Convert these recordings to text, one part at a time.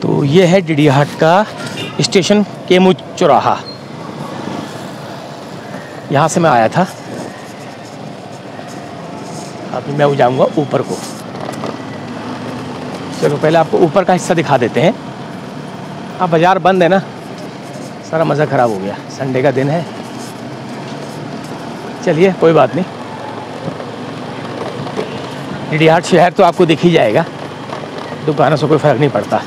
तो ये है डीडीहाट का स्टेशन केमू चौराहा। यहाँ से मैं आया था, अभी मैं जाऊँगा ऊपर को। चलो पहले आपको ऊपर का हिस्सा दिखा देते हैं। अब बाज़ार बंद है ना, सारा मज़ा ख़राब हो गया, संडे का दिन है। चलिए कोई बात नहीं, डीडीहाट शहर तो आपको दिख ही जाएगा, दुकानों से कोई फ़र्क नहीं पड़ता।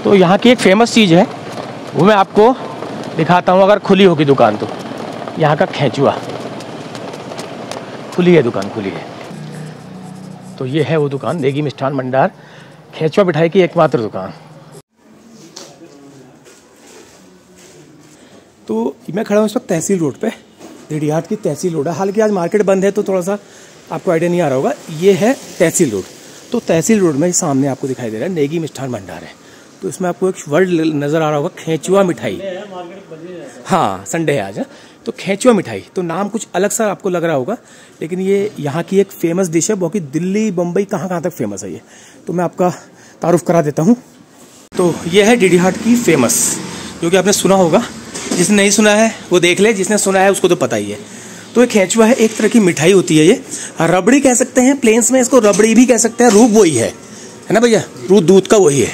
तो यहाँ की एक फ़ेमस चीज़ है, वो मैं आपको दिखाता हूँ अगर खुली होगी दुकान तो। यहाँ का खेचुआ, खुली है दुकान, खुली है। तो ये है वो दुकान, नेगी मिष्ठान भंडार, खेचुआ मिठाई की एकमात्र दुकान। तो मैं खड़ा हूँ इस वक्त तहसील रोड पे, डीडीहाट की तहसील रोड है। हालांकि आज मार्केट बंद है तो थोड़ा सा आपको आइडिया नहीं आ रहा होगा। ये है तहसील रोड। तो तहसील रोड में सामने आपको दिखाई दे रहा है नेगी मिष्ठान भंडार है। तो इसमें आपको एक वर्ड नज़र आ रहा होगा, खेचुआ मिठाई। हाँ, संडे है आज। तो खेचुआ मिठाई, तो नाम कुछ अलग सा आपको लग रहा होगा, लेकिन ये यहाँ की एक फेमस डिश है। बाकी दिल्ली बम्बई कहाँ तक फेमस है ये, तो मैं आपका तारुफ करा देता हूँ। तो ये है डीडीहाट की फेमस, जो कि आपने सुना होगा। जिसने नहीं सुना है वो देख ले, जिसने सुना है उसको तो पता ही है। तो ये खेचुआ है, एक तरह की मिठाई होती है। ये रबड़ी कह सकते हैं, प्लेन्स में इसको रबड़ी भी कह सकते हैं। रूप वही है ना भैया, रूप दूध का वही है।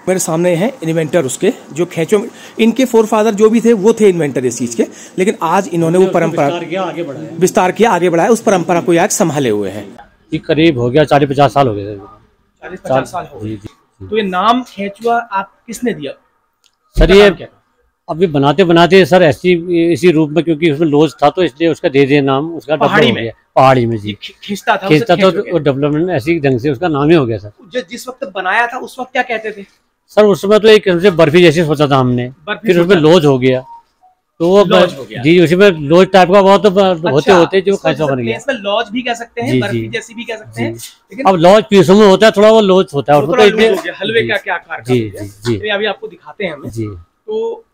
मेरे सामने है इन्वेंटर उसके, जो खेचुआ, इनके फोरफादर जो भी थे वो थे इन्वेंटर इस चीज के, लेकिन आज इन्होंने वो परंपरा विस्तार किया, आगे बढ़ाया, उस परंपरा को आज संभाले हुए हैं। ये करीब हो गया 40-50 साल हो गए। 40-50 साल हो गए। तो ये नाम खेचुआ आप किसने दिया सर? ये अभी बनाते बनाते सर इसी रूप में, क्योंकि उसमें लॉज था तो इसलिए उसका दे दिया नाम, उसका पहाड़ी में जी खिंचता था तो डेवलपमेंट ऐसी ढंग से उसका नाम ही हो गया सर। जिस वक्त बनाया था उस वक्त क्या कहते थे सर? उस समय तो एक से बर्फी जैसे सोचा था हमने, फिर उसमें लॉज हो गया, तो वो जी उसमें लॉज टाइप का बहुत होते होते जो खेचुआ बन गया। इसमें लॉज भी कह सकते हैं, बर्फी जैसी भी कह सकते हैं, लेकिन अब लॉज पीसों में होता है, थोड़ा वो लॉज होता है, हलवे का क्या आकार का। जी अभी आपको दिखाते हैं हमें। जी। तो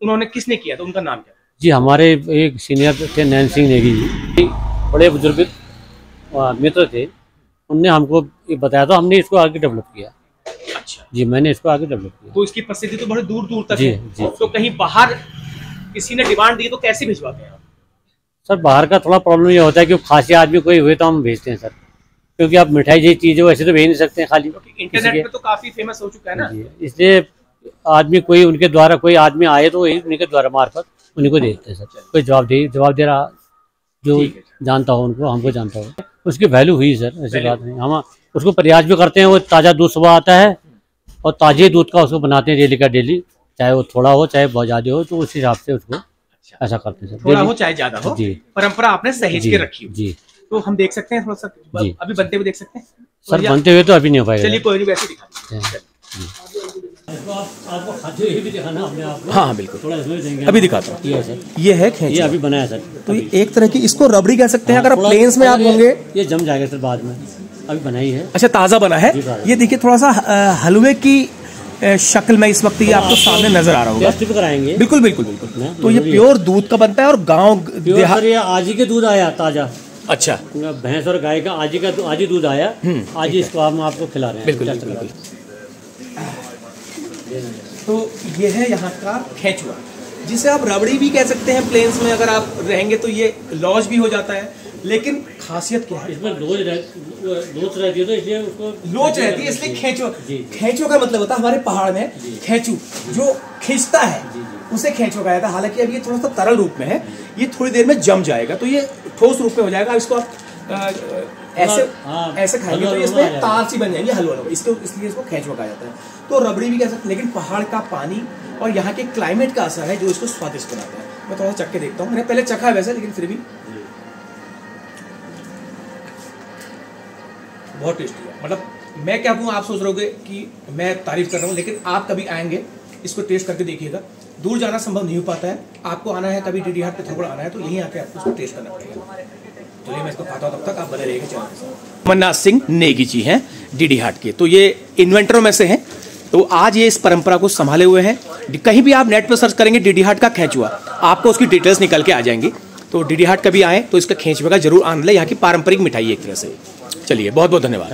उन्होंने किसने किया था, उनका नाम क्या? जी हमारे एक सीनियर थे नैन सिंह नेगी जी, बड़े बुजुर्ग मित्र थे, उनने हमको ये बताया था, हमने इसको आगे डेवलप किया। अच्छा जी, मैंने इसको आगे डेवलप किया। तो इसकी प्रसिद्धि तो बड़े दूर दूर तक जी, है। जी। तो कहीं बाहर किसी ने डिमांड दी तो कैसे भिजवाते हैं? सर बाहर का थोड़ा प्रॉब्लम ये होता है कि खासी आदमी कोई हुए तो हम भेजते हैं सर, क्योंकि आप मिठाई जैसी चीज़ है वैसे तो भेज नहीं सकते हैं खाली, इंटरनेट पे तो काफी फेमस हो चुका है ना, इसलिए आदमी कोई उनके द्वारा कोई आदमी आए तो वही उनके द्वारा मार्फत उन्हीं को देते हैं सर। कोई जवाब दे रहा जो जानता हो उनको, हमको जानता हो, उसकी वैल्यू हुई सर, ऐसी बात नहीं। हम उसको प्रयास भी करते हैं, वो ताज़ा दूध सुबह आता है और ताजे दूध का उसको बनाते हैं डेली का डेली, चाहे वो थोड़ा हो चाहे बहुत ज़्यादा हो, तो उस हिसाब से उसको ऐसा करते हैं सर। थोड़ा हो चाहे ज़्यादा हो, जी परंपरा आपने सहेज के रखी हो। जी, तो हम देख सकते हैं थोड़ा सा, अभी बनते हुए देख सकते हैं सर? बनते हुए तो अभी नहीं हो पाएगा। चलिए कोई नहीं, वैसे दिखा। हाँ बिल्कुल, अभी दिखाता हूँ। ये है खेचुआ, ये अभी बनाया सर। तो एक तरह की इसको रबड़ी कह सकते हैं। अगर प्लेन्स में आप होंगे ये जम जाएगा सर, बाद में अभी बनाई है। अच्छा, ताज़ा बना है। ये देखिए थोड़ा सा हलवे की शक्ल में इस वक्त ये आपको सामने नजर आ रहा होगा। टेस्ट भी कराएंगे। बिल्कुल बिल्कुल बिल्कुल। तो ये प्योर दूध का बनता है और गाँव ये आज ही के दूध आया ताजा। अच्छा, भैंस और गाय का आज ही दूध आया, आज ही इसको हम आपको खिला रहे हैं। बिल्कुल। तो ये है यहाँ का खेचुआ, जिसे आप रबड़ी भी कह सकते हैं। प्लेन्स में अगर आप रहेंगे तो ये लॉज भी हो जाता है, लेकिन खासियत क्या है? इसमें लोच रहती है, तो इसलिए उसको लोच रहती है, इसलिए खेचुआ। खेचुआ का मतलब होता है हमारे पहाड़ में खेचू, जो खींचता है उसे खेचुआ कहा जाता है। हालांकि अब ये थोड़ा सा तरल रूप में है, ये थोड़ी देर में जम जाएगा तो ये ठोस रूप में हो जाएगा। इसको आप ऐसे खाएंगे तो इसमें तार सी बन जाएंगी, हलवा, इसलिए इसको खेचुआ कहा जाता है। तो रबड़ी भी कह सकते हैं, लेकिन पहाड़ का पानी और यहाँ के क्लाइमेट का असर है जो इसको स्वादिष्ट बनाता है। मैं थोड़ा सा चख के देखता हूँ, मैंने पहले चखा है वैसे, लेकिन फिर भी बहुत टेस्टी है। मतलब मैं क्या कहूँ, आप सोच रहे होगे कि मैं तारीफ कर रहा हूँ, लेकिन आप कभी आएंगे इसको टेस्ट करके देखिएगा। दूर जाना संभव नहीं हो पाता है, आपको आना है कभी डीडीहाट पे थोड़ा आना है तो यहीं आके आपको इसको टेस्ट करना पड़ेगा। चलिए मैं इसको खाता हूँ, तब तक आप बने रहिएगा चैनल के साथ। अमरनाथ सिंह नेगी जी हैं डीडीहाट के, तो ये इन्वेंटरों में से हैं। तो आज ये इस परंपरा को संभाले हुए हैं। कहीं भी आप नेट पर सर्च करेंगे डीडीहाट का खेचुआ, आपको उसकी डिटेल्स निकल के आ जाएंगी। तो डीडी हाट कभी आए तो इसका खींच का जरूर आनंद लें। यहाँ की पारंपरिक मिठाई है एक तरह से। चलिए, बहुत बहुत धन्यवाद।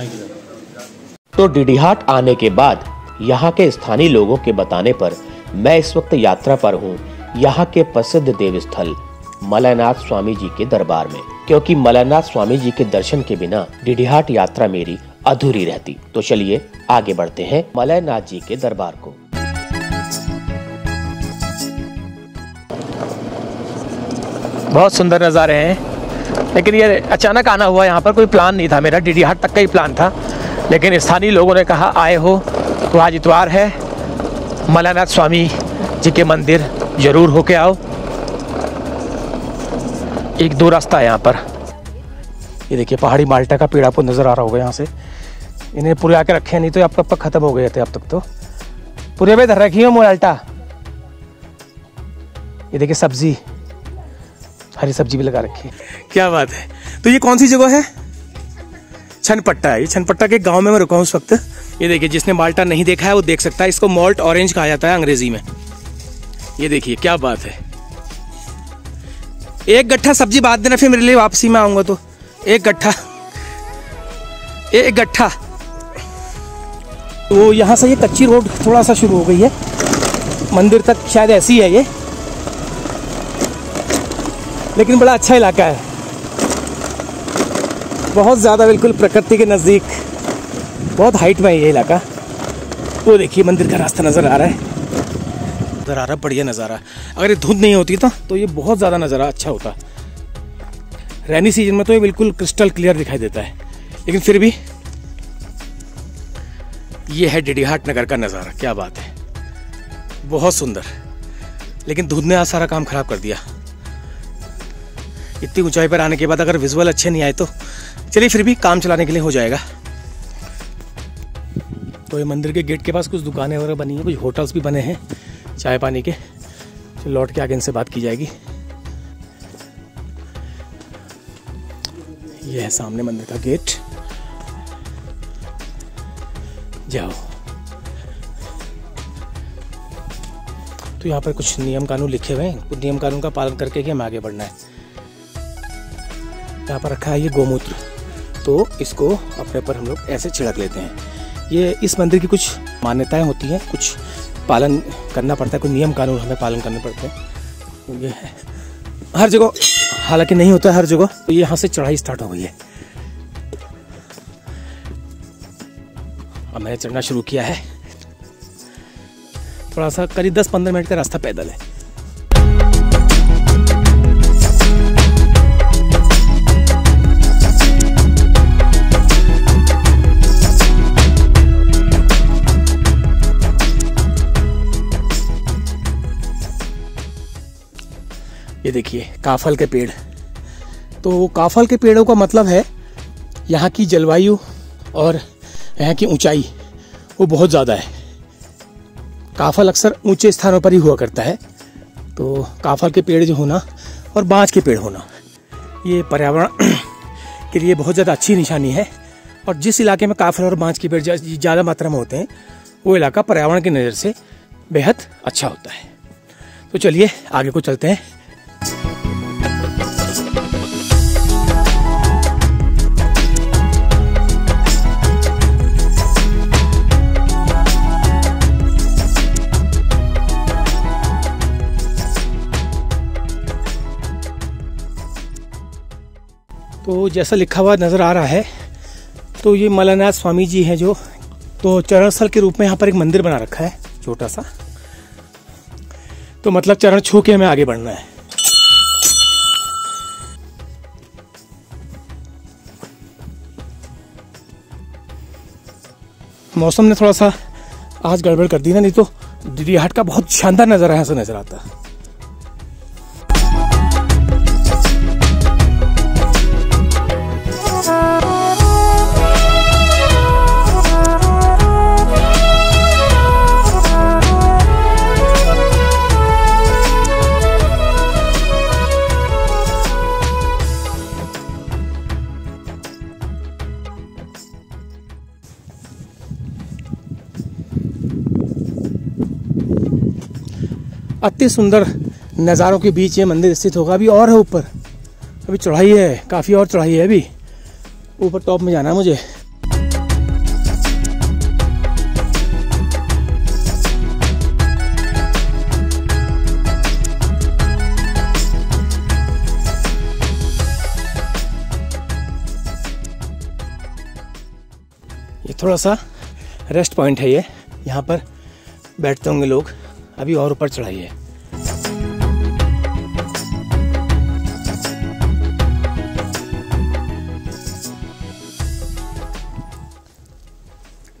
तो डीडी हाट आने के बाद यहाँ के स्थानीय लोगों के बताने पर मैं इस वक्त यात्रा पर हूँ यहाँ के प्रसिद्ध देव स्थल मलयनाथ स्वामी जी के दरबार में, क्योंकि मलयनाथ स्वामी जी के दर्शन के बिना डीडी हाट यात्रा मेरी अधूरी रहती। तो चलिए आगे बढ़ते हैं मलयनाथ जी के दरबार को। बहुत सुंदर नज़ारे हैं, लेकिन ये अचानक आना हुआ। यहाँ पर कोई प्लान नहीं था मेरा, डीडी हाट तक का ही प्लान था, लेकिन स्थानीय लोगों ने कहा आए हो तो आज इतवार है, मलयनाथ स्वामी जी के मंदिर जरूर होके आओ। एक दो रास्ता है यहाँ पर। ये देखिए पहाड़ी माल्टा का पेड़ आपको नज़र आ रहा होगा यहाँ से। इन्हें पूरे आके रखे, नहीं तो अब तक ख़त्म हो गए थे अब तक तो। पूरे में धर रखी हो माल्टा। ये देखिए सब्जी, हरी सब्जी भी लगा रखी है। क्या बात है। तो ये कौन सी जगह है? छनपट्टा है। ये छनपट्टा के गांव में मैं रुका हूँ उस वक्त। ये देखिए, जिसने माल्टा नहीं देखा है वो देख सकता है। इसको मॉल्ट ऑरेंज कहा जाता है अंग्रेजी में। ये देखिए क्या बात है। एक गट्ठा सब्जी बात देना, फिर मेरे लिए वापसी में आऊंगा तो। एक गट्ठा। तो यहाँ से ये कच्ची रोड थोड़ा सा शुरू हो गई है मंदिर तक, शायद ऐसी है ये, लेकिन बड़ा अच्छा इलाका है, बहुत ज़्यादा बिल्कुल प्रकृति के नज़दीक, बहुत हाइट में है ये इलाका। वो देखिए मंदिर का रास्ता नज़र आ रहा है, बढ़िया नज़ारा। अगर ये धुंध नहीं होती तो ये बहुत ज़्यादा नज़ारा अच्छा होता। रैनी सीजन में तो ये बिल्कुल क्रिस्टल क्लियर दिखाई देता है, लेकिन फिर भी ये है डीडी हाट नगर का नज़ारा। क्या बात है, बहुत सुंदर। लेकिन धुंध ने आज सारा काम खराब कर दिया। इतनी ऊंचाई पर आने के बाद अगर विजुअल अच्छे नहीं आए तो चलिए, फिर भी काम चलाने के लिए हो जाएगा। तो ये मंदिर के गेट के पास कुछ दुकानें वगैरह बनी हैं, कुछ होटल्स भी बने हैं चाय पानी के। तो लौट के आगे इनसे बात की जाएगी। ये है सामने मंदिर का गेट। जाओ। तो यहाँ पर कुछ नियम कानून लिखे हुए हैं, कुछ नियम कानून का पालन करके ही हमें आगे बढ़ना है। यहाँ पर रखा है ये गोमूत्र, तो इसको अपने पर हम लोग ऐसे छिड़क लेते हैं। ये इस मंदिर की कुछ मान्यताएं होती हैं, कुछ पालन करना पड़ता है, कुछ नियम कानून हमें पालन करने पड़ते हैं। ये है हर जगह, हालांकि नहीं होता है हर जगह। तो ये यहाँ से चढ़ाई स्टार्ट हो गई है। अब मैंने चढ़ना शुरू किया है। थोड़ा सा करीब 10-15 मिनट का रास्ता पैदल है। ये देखिए काफल के पेड़। तो काफल के पेड़ों का मतलब है यहाँ की जलवायु और यहाँ की ऊंचाई वो बहुत ज़्यादा है। काफल अक्सर ऊंचे स्थानों पर ही हुआ करता है। तो काफल के पेड़ जो होना और बांज के पेड़ होना, ये पर्यावरण के लिए बहुत ज़्यादा अच्छी निशानी है। और जिस इलाके में काफल और बांज के पेड़ ज़्यादा मात्रा में होते हैं, वो इलाका पर्यावरण की नज़र से बेहद अच्छा होता है। तो चलिए आगे को चलते हैं। तो जैसा लिखा हुआ नज़र आ रहा है, तो ये मलयनाथ स्वामी जी हैं जो, तो चरण स्थल के रूप में यहाँ पर एक मंदिर बना रखा है छोटा सा। तो मतलब चरण छू के हमें आगे बढ़ना है। मौसम ने थोड़ा सा आज गड़बड़ कर दी ना, नहीं तो डीडी हाट का बहुत शानदार नज़ारा यहाँ से नजर आता है। अति सुंदर नज़ारों के बीच ये मंदिर स्थित होगा। अभी और है ऊपर, अभी चढ़ाई है, काफ़ी और चढ़ाई है, अभी ऊपर टॉप में जाना है मुझे। ये थोड़ा सा रेस्ट पॉइंट है, ये यहाँ पर बैठते होंगे लोग। अभी और ऊपर चढ़ाई है।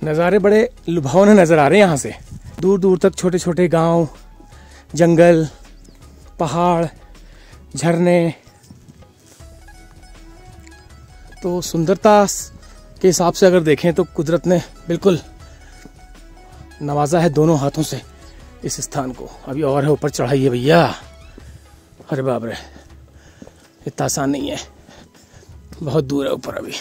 नज़ारे बड़े लुभावने नज़र आ रहे हैं यहाँ से। दूर दूर तक छोटे छोटे गांव, जंगल, पहाड़, झरने। तो सुंदरता के हिसाब से अगर देखें तो कुदरत ने बिल्कुल नवाजा है दोनों हाथों से इस स्थान को। अभी और है ऊपर चढ़ाई है भैया। अरे बाप रे, इतना आसान नहीं है, बहुत दूर है ऊपर अभी।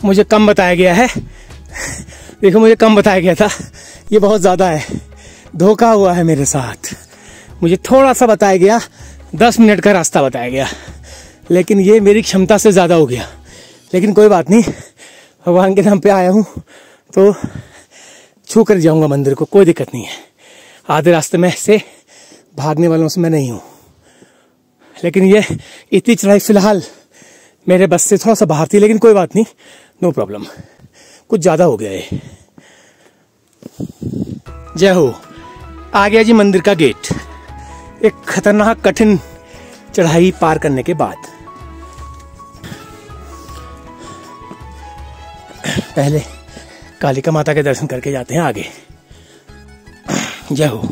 मुझे कम बताया गया है, देखो मुझे कम बताया गया था, ये बहुत ज़्यादा है। धोखा हुआ है मेरे साथ। मुझे थोड़ा सा बताया गया, 10 मिनट का रास्ता बताया गया, लेकिन ये मेरी क्षमता से ज़्यादा हो गया। लेकिन कोई बात नहीं, भगवान के नाम पे आया हूँ तो छू कर जाऊँगा मंदिर को, कोई दिक्कत नहीं है। आधे रास्ते में से भागने वालों से मैं नहीं हूँ, लेकिन ये इतनी चढ़ाई फिलहाल मेरे बस से थोड़ा सा बाहर थी, लेकिन कोई बात नहीं, नो प्रॉब्लम। कुछ ज़्यादा हो गया है। जय हो। आ गया जी मंदिर का गेट। एक खतरनाक कठिन चढ़ाई पार करने के बाद पहले कालिका माता के दर्शन करके जाते हैं आगे। जय हो।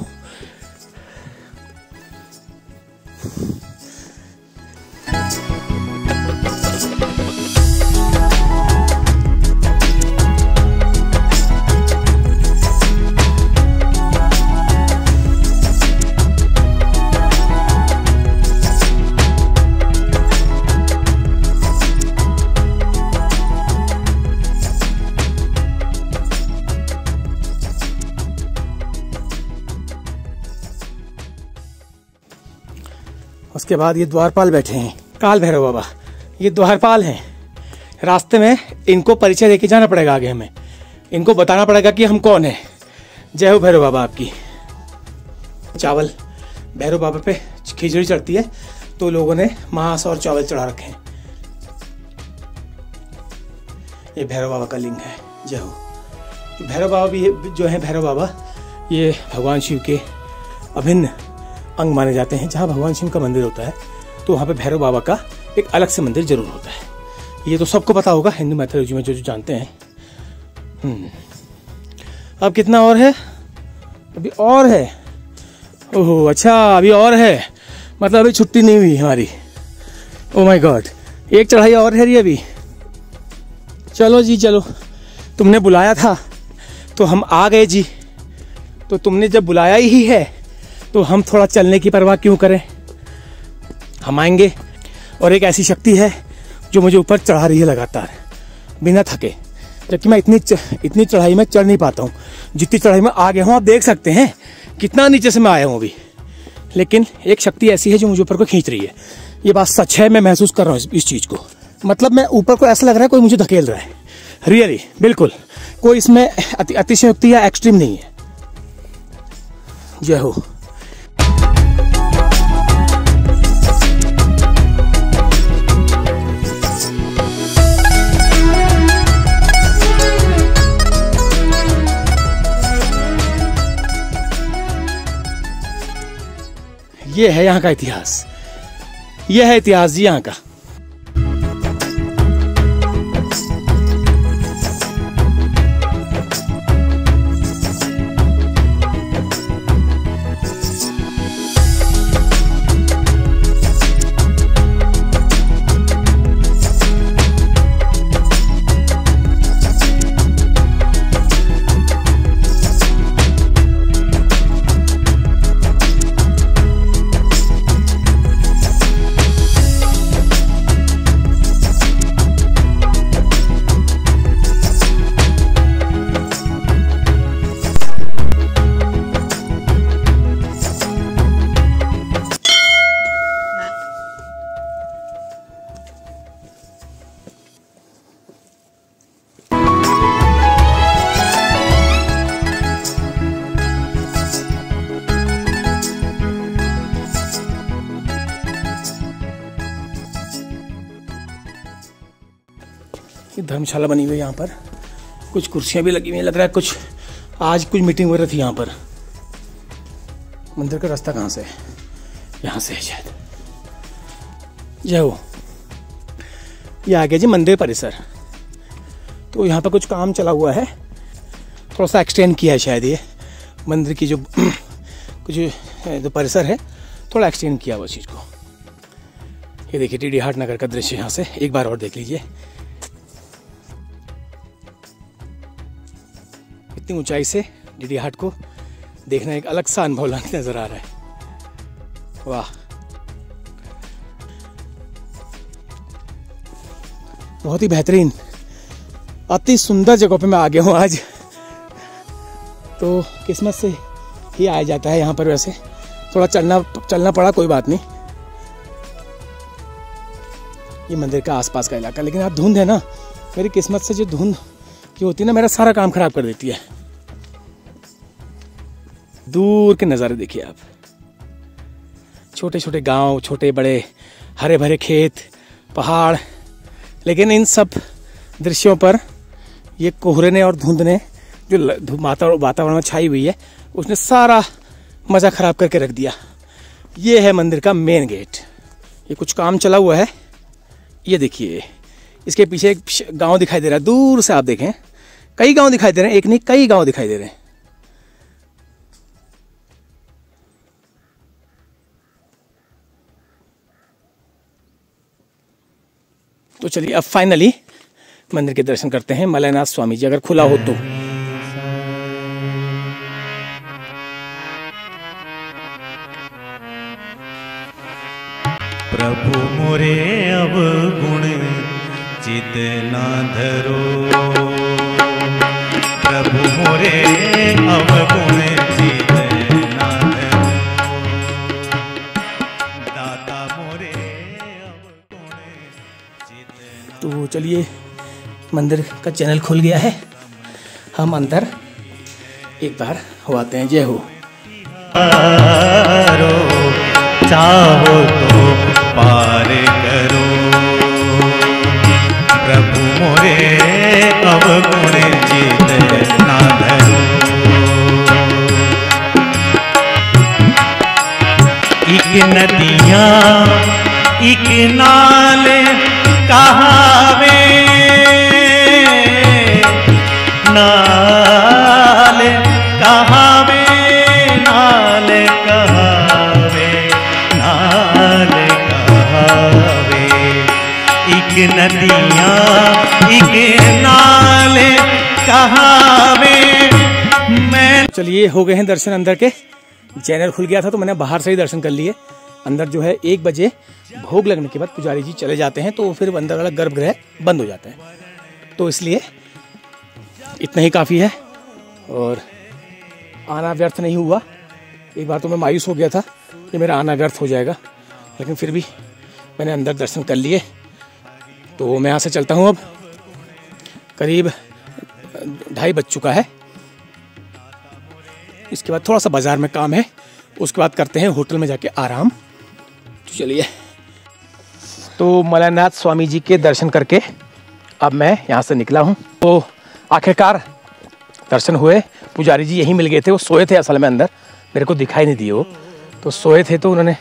उसके बाद ये द्वारपाल बैठे हैं, काल भैरव बाबा। ये द्वारपाल हैं। रास्ते में इनको परिचय देके जाना पड़ेगा आगे, हमें इनको बताना पड़ेगा कि हम कौन हैं। जय हो भैरव बाबा आपकी। चावल भैरव बाबा पे खिचड़ी चढ़ती है तो लोगों ने मांस और चावल चढ़ा रखे हैं। ये भैरव बाबा का लिंग है। जय हो। भैरव बाबा भी जो है, भैरव बाबा ये भगवान शिव के अभिन्न अंग माने जाते हैं। जहाँ भगवान शिव का मंदिर होता है तो वहाँ पे भैरव बाबा का एक अलग से मंदिर जरूर होता है। ये तो सबको पता होगा हिंदू मैथोलॉजी में, जो जानते हैं। अब कितना और है? अभी और है। ओहो अच्छा, अभी और है, मतलब अभी छुट्टी नहीं हुई हमारी। ओह माय गॉड, एक चढ़ाई और है अभी। चलो जी चलो, तुमने बुलाया था तो हम आ गए जी। तो तुमने जब बुलाया ही है तो हम थोड़ा चलने की परवाह क्यों करें, हम आएंगे। और एक ऐसी शक्ति है जो मुझे ऊपर चढ़ा रही है लगातार बिना थके, जबकि मैं इतनी चढ़ाई में चढ़ नहीं पाता हूँ जितनी चढ़ाई में आ गया हूँ। आप देख सकते हैं कितना नीचे से मैं आया हूँ अभी, लेकिन एक शक्ति ऐसी है जो मुझे ऊपर को खींच रही है। ये बात सच है, मैं महसूस कर रहा हूँ इस चीज़ को। मतलब मैं ऊपर को ऐसा लग रहा है कोई मुझे धकेल रहा है, रियली, बिल्कुल। कोई इसमें अतिशयोक्ति या एक्सट्रीम नहीं है। जय हो। ये है यहाँ का इतिहास, ये है इतिहास जी यहाँ का। ये धर्मशाला बनी हुई है, यहाँ पर कुछ कुर्सियाँ भी लगी हुई हैं, लग रहा है कुछ आज कुछ मीटिंग वगैरह थी यहाँ पर। मंदिर का रास्ता कहाँ से है? यहाँ से है शायद। जय हो। ये आ गया जी मंदिर परिसर। तो यहाँ पर कुछ काम चला हुआ है, थोड़ा सा एक्सटेंड किया है शायद ये मंदिर की जो कुछ जो परिसर है, थोड़ा एक्सटेंड किया हुआ चीज़ को। ये देखिए डीडी हाट नगर का दृश्य यहाँ से एक बार और देख लीजिए। इतनी ऊंचाई से डीडी हाट को देखना एक अलग सा अनुभव नजर आ रहा है। वाह, बहुत ही बेहतरीन, अति सुंदर जगह पे मैं आ गया हूँ आज। तो किस्मत से ही आया जाता है यहाँ पर। वैसे थोड़ा चलना पड़ा, कोई बात नहीं। ये मंदिर का आसपास का इलाका, लेकिन आप धुंध है ना, मेरी किस्मत से जो धुंध की होती है ना, मेरा सारा काम खराब कर देती है। दूर के नज़ारे देखिए आप, छोटे छोटे गांव, छोटे बड़े हरे भरे खेत, पहाड़, लेकिन इन सब दृश्यों पर ये कोहरे ने और धुंध ने जो वातावरण में छाई हुई है, उसने सारा मज़ा खराब करके रख दिया। ये है मंदिर का मेन गेट। ये कुछ काम चला हुआ है, ये देखिए इसके पीछे एक गांव दिखाई दे रहा है। दूर से आप देखें कई गांव दिखाई दे रहे हैं, एक नहीं कई गांव दिखाई दे रहे हैं। तो चलिए अब फाइनली मंदिर के दर्शन करते हैं। मलयनाथ स्वामी जी अगर खुला हो तो। प्रभु मोरे अवगुण चित ना धरो, प्रभु मोरे अवगुण चित ना धरो, दाता मोरे अवगुण चित। तो चलिए मंदिर का चैनल खुल गया है, हम अंदर एक बार हो आते हैं। जय हो। चाहो तो पार करो, प्रभु मोरे अवगुण चित ना धरो। इक नदियाँ इक नाल कहावे, नाल कहावे, नाल कहावे, नाल कहावे। इक नदियाँ इक नाल कहावे। मैं चलिए हो गए हैं दर्शन अंदर के। चैनल खुल गया था तो मैंने बाहर से ही दर्शन कर लिए। अंदर जो है 1 बजे भोग लगने के बाद पुजारी जी चले जाते हैं, तो फिर अंदर वाला गर्भगृह बंद हो जाता है, तो इसलिए इतना ही काफ़ी है। और आना व्यर्थ नहीं हुआ। एक बार तो मैं मायूस हो गया था कि मेरा आना व्यर्थ हो जाएगा, लेकिन फिर भी मैंने अंदर दर्शन कर लिए। तो मैं यहाँ से चलता हूँ। अब करीब 2:30 बज चुका है। इसके बाद थोड़ा सा बाजार में काम है, उसके बाद करते हैं होटल में जाके आराम। तो चलिए। तो मलयनाथ स्वामी जी के दर्शन करके अब मैं यहाँ से निकला हूँ। तो आखिरकार दर्शन हुए। पुजारी जी यहीं मिल गए थे, वो सोए थे असल में अंदर, मेरे को दिखाई नहीं दिए वो, तो सोए थे। तो उन्होंने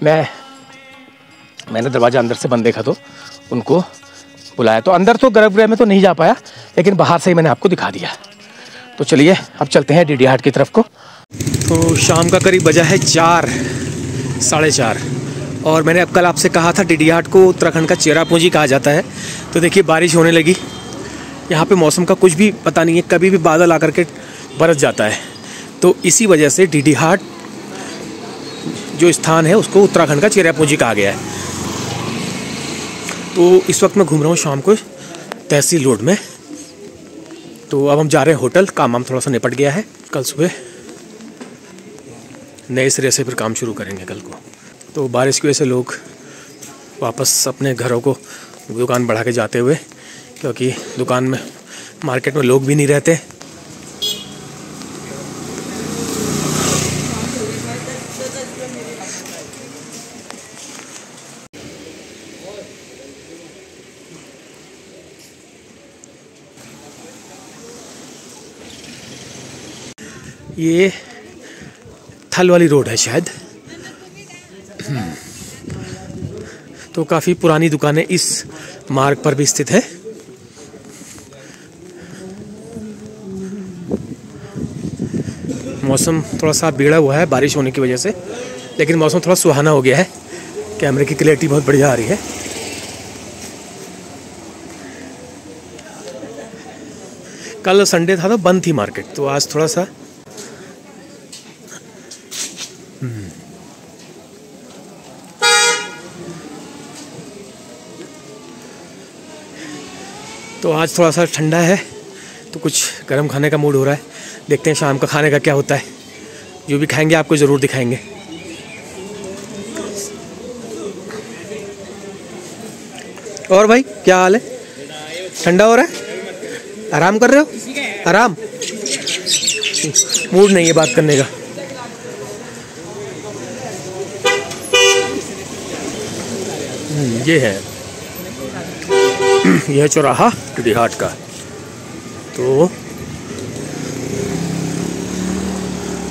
मैंने दरवाज़ा अंदर से बंद देखा तो उनको बुलाया। तो अंदर तो गर्भगृह में तो नहीं जा पाया, लेकिन बाहर से ही मैंने आपको दिखा दिया। तो चलिए अब चलते हैं डीडी हाट की तरफ को। तो शाम का करीब बजा है 4, 4:30, और मैंने अब कल आपसे कहा था डीडी हाट को उत्तराखंड का चेरापूंजी कहा जाता है। तो देखिए बारिश होने लगी। यहाँ पे मौसम का कुछ भी पता नहीं है, कभी भी बादल आकर के बरस जाता है। तो इसी वजह से डीडी हाट जो स्थान है उसको उत्तराखंड का चेरापूंजी कहा गया है। तो इस वक्त मैं घूम रहा हूँ शाम को तहसील रोड में। तो अब हम जा रहे हैं होटल। काम थोड़ा सा निपट गया है। कल सुबह नए सिरे से फिर काम शुरू करेंगे कल को। तो बारिश की वजह से लोग वापस अपने घरों को दुकान बढ़ा के जाते हुए, क्योंकि दुकान में मार्केट में लोग भी नहीं रहते। ये थल वाली रोड है शायद। तो काफ़ी पुरानी दुकानें इस मार्ग पर भी स्थित है। मौसम थोड़ा सा बिगड़ा हुआ है बारिश होने की वजह से, लेकिन मौसम थोड़ा सुहाना हो गया है। कैमरे की क्लैरिटी बहुत बढ़िया आ रही है। कल संडे था तो बंद थी मार्केट, तो आज थोड़ा सा तो आज थोड़ा सा ठंडा है, तो कुछ गर्म खाने का मूड हो रहा है। देखते हैं शाम का खाने का क्या होता है। जो भी खाएंगे आपको ज़रूर दिखाएंगे। और भाई क्या हाल है? ठंडा हो रहा है? आराम कर रहे हो? आराम? मूड नहीं है बात करने का। ये है यह चौराहा डिहाट का। तो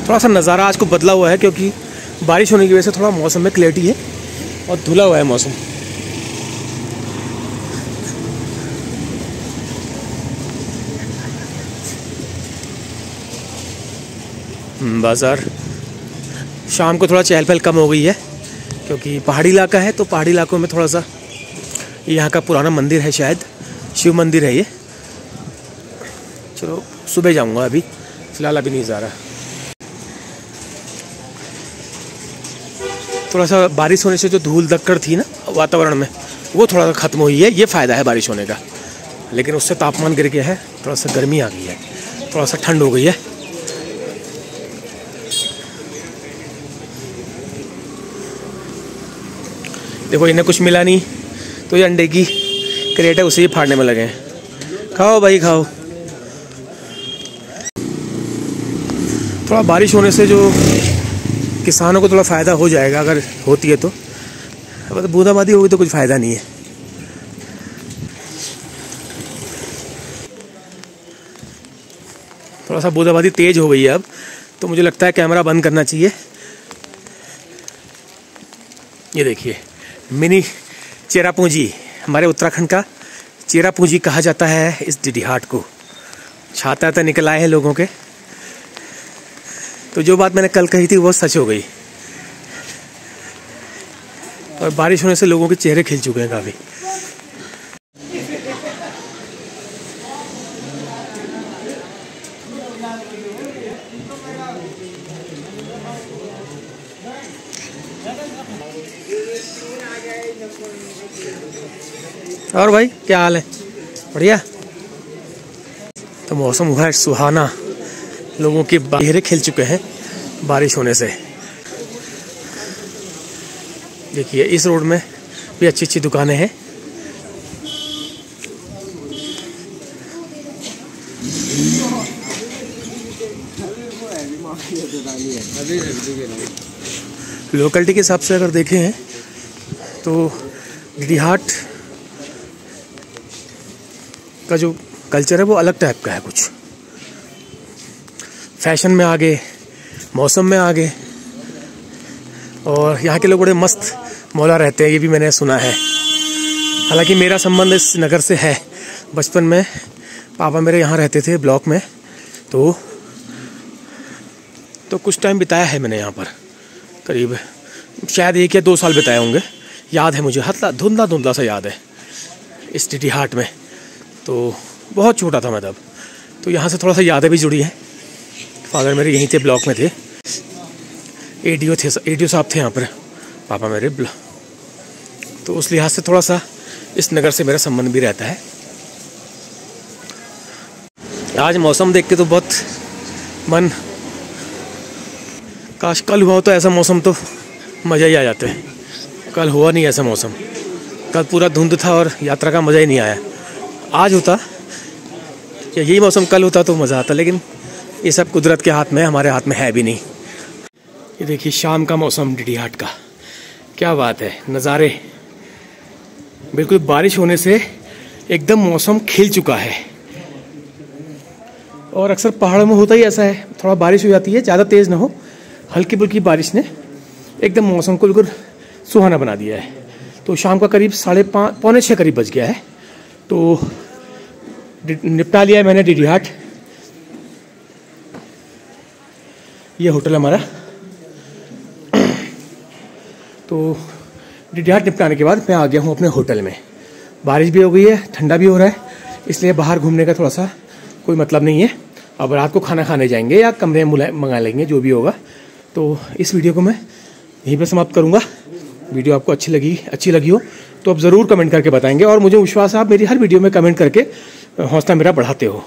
थोड़ा सा नज़ारा आज को बदला हुआ है, क्योंकि बारिश होने की वजह से थोड़ा मौसम में क्लैरिटी है और धुला हुआ है मौसम। बाज़ार शाम को थोड़ा चहल पहल कम हो गई है, क्योंकि पहाड़ी इलाका है। तो पहाड़ी इलाकों में थोड़ा सा, यहाँ का पुराना मंदिर है शायद, शिव मंदिर है ये। चलो सुबह जाऊँगा, अभी फ़िलहाल अभी नहीं जा रहा। थोड़ा सा बारिश होने से जो धूल धक्कड़ थी ना वातावरण में, वो थोड़ा सा ख़त्म हुई है। ये फ़ायदा है बारिश होने का। लेकिन उससे तापमान गिर गया है, थोड़ा सा गर्मी आ गई है, थोड़ा सा ठंड हो गई है। देखो इन्हें कुछ मिला नहीं, तो ये अंडे की क्रेट है, उसे ही फाड़ने में लगे हैं। खाओ भाई खाओ। थोड़ा बारिश होने से जो किसानों को थोड़ा फ़ायदा हो जाएगा, अगर होती है तो। अब तो बूंदाबांदी होगी तो कुछ फ़ायदा नहीं है। थोड़ा सा बूंदाबांदी तेज़ हो गई है अब, तो मुझे लगता है कैमरा बंद करना चाहिए। ये देखिए मिनी चेरापूंजी, हमारे उत्तराखंड का चेरापूंजी कहा जाता है इस डिहाट को। छाता तो निकल आए हैं लोगों के। तो जो बात मैंने कल कही थी वो सच हो गई, और बारिश होने से लोगों के चेहरे खिल चुके हैं काफ़ी। और भाई क्या हाल है? बढ़िया। तो मौसम हुआ है सुहाना, लोगों के चेहरे खिल चुके हैं बारिश होने से। देखिए इस रोड में भी अच्छी अच्छी दुकानें हैं। लोकेलिटी के हिसाब से अगर देखें हैं तो डिहाट का जो कल्चर है वो अलग टाइप का है। कुछ फैशन में आगे, मौसम में आगे, और यहाँ के लोग बड़े मस्त मौला रहते हैं, ये भी मैंने सुना है। हालांकि मेरा संबंध इस नगर से है। बचपन में पापा मेरे यहाँ रहते थे ब्लॉक में, तो कुछ टाइम बिताया है मैंने यहाँ पर। करीब शायद 1 या 2 साल बिताए होंगे, याद है मुझे। हल्का धुंधला धुंधला सा याद है इस डिहाट में। तो बहुत छोटा था मैं तब, तो यहाँ से थोड़ा सा यादें भी जुड़ी हैं। फादर मेरे यहीं थे, ब्लॉक में थे। एडीओ साहब थे यहाँ पर पापा मेरे। तो उस लिहाज से थोड़ा सा इस नगर से मेरा संबंध भी रहता है। आज मौसम देख के तो बहुत मन, काश कल हुआ हो तो ऐसा मौसम, तो मज़ा ही आ जाता है। कल हुआ नहीं ऐसा मौसम, कल पूरा धुंध था और यात्रा का मज़ा ही नहीं आया। आज होता या यही मौसम कल होता तो मज़ा आता, लेकिन ये सब कुदरत के हाथ में, हमारे हाथ में है भी नहीं। ये देखिए शाम का मौसम डिहाट का, क्या बात है। नज़ारे बिल्कुल बारिश होने से एकदम मौसम खिल चुका है। और अक्सर पहाड़ों में होता ही ऐसा है, थोड़ा बारिश हो जाती है, ज़्यादा तेज़ ना हो, हल्की फुल्की बारिश ने एकदम मौसम को बिल्कुल सुहाना बना दिया है। तो शाम का करीब 5:30 पौने 6 करीब बज गया है। तो निपटा लिया है मैंने डीडी हाट। ये होटल हमारा। तो डीडी हाट निपटाने के बाद मैं आ गया हूँ अपने होटल में। बारिश भी हो गई है, ठंडा भी हो रहा है, इसलिए बाहर घूमने का थोड़ा सा कोई मतलब नहीं है। अब रात को खाना खाने जाएंगे या कमरे मंगा लेंगे, जो भी होगा। तो इस वीडियो को मैं यहीं पर समाप्त करूँगा। वीडियो आपको अच्छी लगी हो तो आप ज़रूर कमेंट करके बताएंगे, और मुझे विश्वास है आप मेरी हर वीडियो में कमेंट करके हौसला मेरा बढ़ाते हो।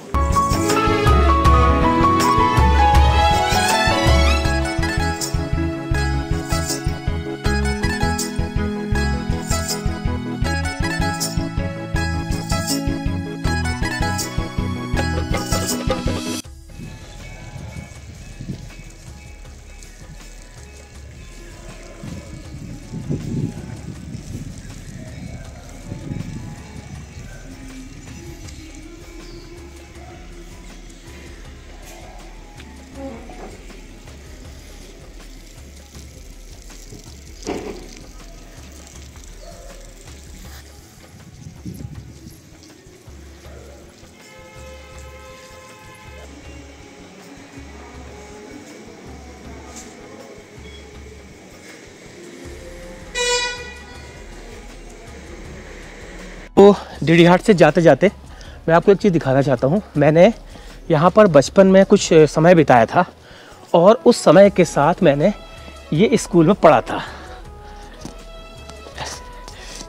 तो डीडी हाट से जाते जाते मैं आपको एक चीज़ दिखाना चाहता हूँ। मैंने यहाँ पर बचपन में कुछ समय बिताया था, और उस समय के साथ मैंने ये स्कूल में पढ़ा था।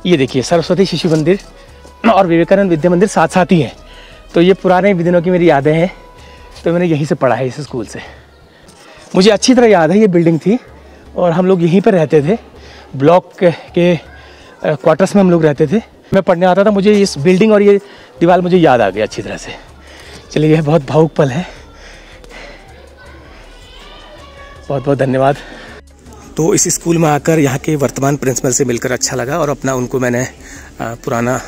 ये देखिए, सरस्वती शिशु मंदिर और विवेकानंद विद्या मंदिर साथ साथ ही हैं। तो ये पुराने दिनों की मेरी यादें हैं। तो मैंने यहीं से पढ़ा है, इस स्कूल से। मुझे अच्छी तरह याद है, ये बिल्डिंग थी और हम लोग यहीं पर रहते थे। ब्लॉक के क्वार्टर्स में हम लोग रहते थे। मैं पढ़ने आता था, मुझे इस बिल्डिंग और ये दीवार मुझे याद आ गया अच्छी तरह से। चलिए, यह बहुत भावुक पल है। बहुत बहुत धन्यवाद। तो इस स्कूल में आकर यहाँ के वर्तमान प्रिंसिपल से मिलकर अच्छा लगा, और अपना उनको मैंने पुराना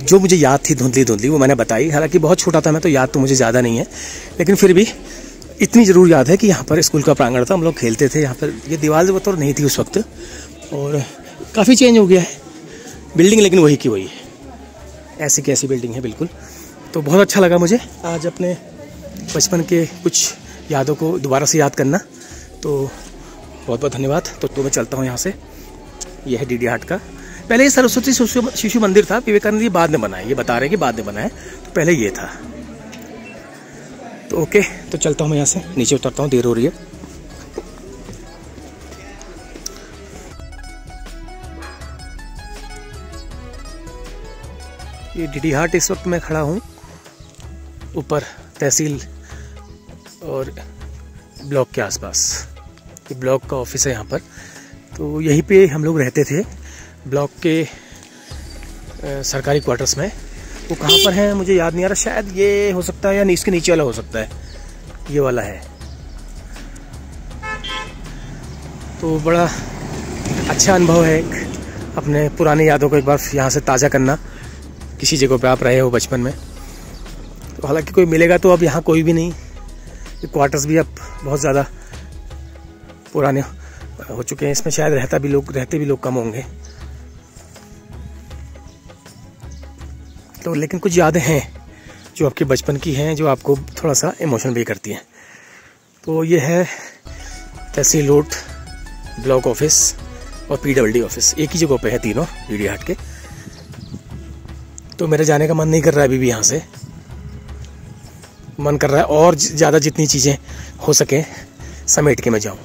जो मुझे याद थी धुंधली वो मैंने बताई। हालांकि बहुत छोटा था मैं, तो याद तो मुझे ज़्यादा नहीं है, लेकिन फिर भी इतनी ज़रूर याद है कि यहाँ पर स्कूल का प्रांगण था, हम लोग खेलते थे यहाँ पर। ये दीवार वो तो नहीं थी उस वक्त, और काफ़ी चेंज हो गया है बिल्डिंग, लेकिन वही की वही है, ऐसी की ऐसी बिल्डिंग है बिल्कुल। तो बहुत अच्छा लगा मुझे आज अपने बचपन के कुछ यादों को दोबारा से याद करना। तो बहुत बहुत धन्यवाद। तो मैं चलता हूँ यहाँ से। यह है डीडी हाट का। पहले ये सरस्वती शिशु मंदिर था, विवेकानंद जी बाद में बना है, ये बता रहे हैं कि बाद में बना है, तो पहले ये था। तो ओके, तो चलता हूँ मैं यहाँ से, नीचे उतरता हूँ, देर हो रही है। ये डीडी हाट इस वक्त मैं खड़ा हूँ ऊपर तहसील और ब्लॉक के आसपास। ये ब्लॉक का ऑफिस है यहाँ पर। तो यहीं पे हम लोग रहते थे, ब्लॉक के सरकारी क्वार्टर्स में। वो कहाँ पर है मुझे याद नहीं आ रहा, शायद ये हो सकता है या इसके नीचे वाला हो सकता है, ये वाला है। तो बड़ा अच्छा अनुभव है एक, अपने पुरानी यादों को एक बार यहाँ से ताज़ा करना। किसी जगह पे आप रहे हो बचपन में, तो हालांकि कोई मिलेगा तो अब यहाँ कोई भी नहीं। ये क्वार्टर्स भी अब बहुत ज़्यादा पुराने हो चुके हैं, इसमें शायद रहते भी लोग कम होंगे। तो लेकिन कुछ यादें हैं जो आपके बचपन की हैं, जो आपको थोड़ा सा इमोशन भी करती हैं। तो ये है तहसील रोड, ब्लॉक ऑफिस और PWD ऑफिस, एक ही जगह पे है तीनों डीडी हाट के। तो मेरे जाने का मन नहीं कर रहा है अभी भी यहाँ से। मन कर रहा है और ज़्यादा जितनी चीज़ें हो सके समेट के मैं जाऊँ।